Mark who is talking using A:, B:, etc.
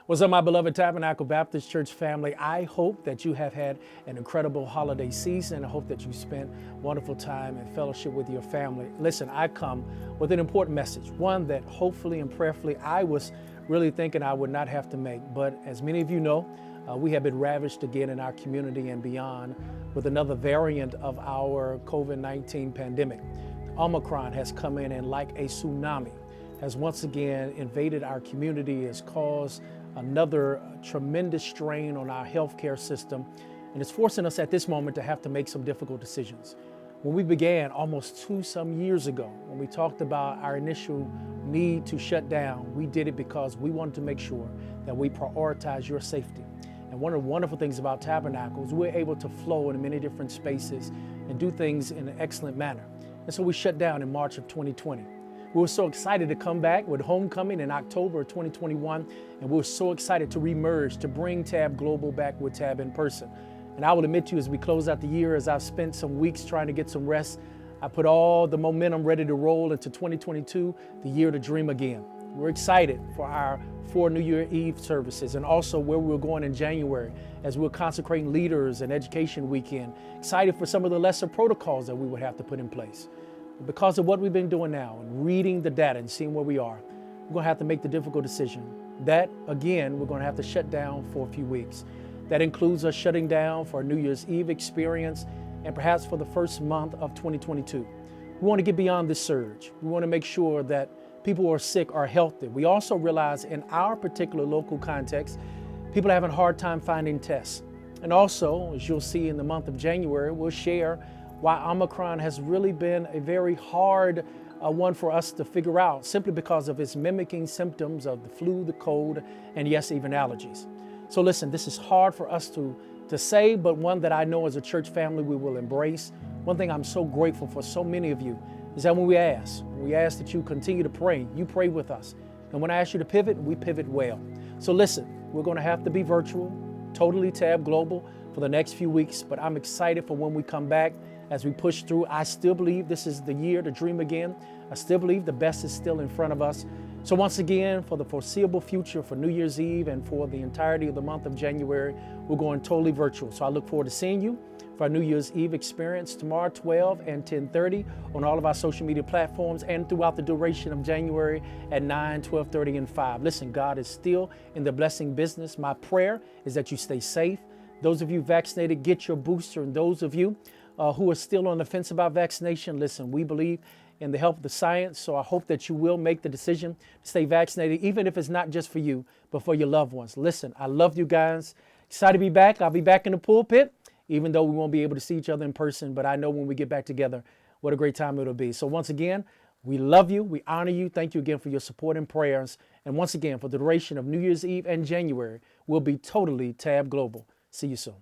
A: What's up, my beloved Tabernacle Baptist Church family? I hope that you have had an incredible holiday season. I hope that you spent wonderful time in fellowship with your family. Listen, I come with an important message, one that hopefully and prayerfully I was really thinking I would not have to make. But as many of you know, we have been ravaged again in our community and beyond with another variant of our COVID-19 pandemic. Omicron has come in and like a tsunami has once again invaded our community, has caused another tremendous strain on our healthcare system, and it's forcing us at this moment to have to make some difficult decisions. When we began almost some years ago, when we talked about our initial need to shut down, we did it because we wanted to make sure that we prioritize your safety. And one of the wonderful things about Tabernacle is we're able to flow in many different spaces and do things in an excellent manner. And so we shut down in March of 2020. We were so excited to come back with homecoming in October of 2021, and we were so excited to remerge, to bring Tab Global back with Tab in person. And I will admit to you, as we close out the year, as I've spent some weeks trying to get some rest, I put all the momentum ready to roll into 2022, the year to dream again. We're excited for our 4 New Year Eve services and also where we're going in January as we're consecrating leaders and education weekend. Excited for some of the lesser protocols that we would have to put in place. Because of what we've been doing now and reading the data and seeing where we are, we're going to have to make the difficult decision that, again, we're going to have to shut down for a few weeks. That includes us shutting down for our New Year's Eve experience and perhaps for the first month of 2022. We want to get beyond this surge. We want to make sure that people who are sick are healthy. We also realize in our particular local context, people are having a hard time finding tests. And also, as you'll see in the month of January, we'll share why Omicron has really been a very hard one for us to figure out, simply because of its mimicking symptoms of the flu, the cold, and yes, even allergies. So listen, this is hard for us to say, but one that I know as a church family we will embrace. One thing I'm so grateful for so many of you is that when we ask that you continue to pray, you pray with us. And when I ask you to pivot, we pivot well. So listen, we're going to have to be virtual, totally Tab Global for the next few weeks, but I'm excited for when we come back. As we push through, I still believe this is the year to dream again. I still believe the best is still in front of us. So once again, for the foreseeable future, for New Year's Eve and for the entirety of the month of January, we're going totally virtual. So I look forward to seeing you for our New Year's Eve experience tomorrow, 12 and 10:30 on all of our social media platforms and throughout the duration of January at 9, 12:30, and 5. Listen, God is still in the blessing business. My prayer is that you stay safe. Those of you vaccinated, get your booster. And those of you who are still on the fence about vaccination, listen, we believe in the help of the science, so I hope that you will make the decision to stay vaccinated, even if it's not just for you, but for your loved ones. Listen, I love you guys. Excited to be back. I'll be back in the pulpit, even though we won't be able to see each other in person, but I know when we get back together, what a great time it'll be. So once again, we love you. We honor you. Thank you again for your support and prayers. And once again, for the duration of New Year's Eve and January, we'll be totally Tab Global. See you soon.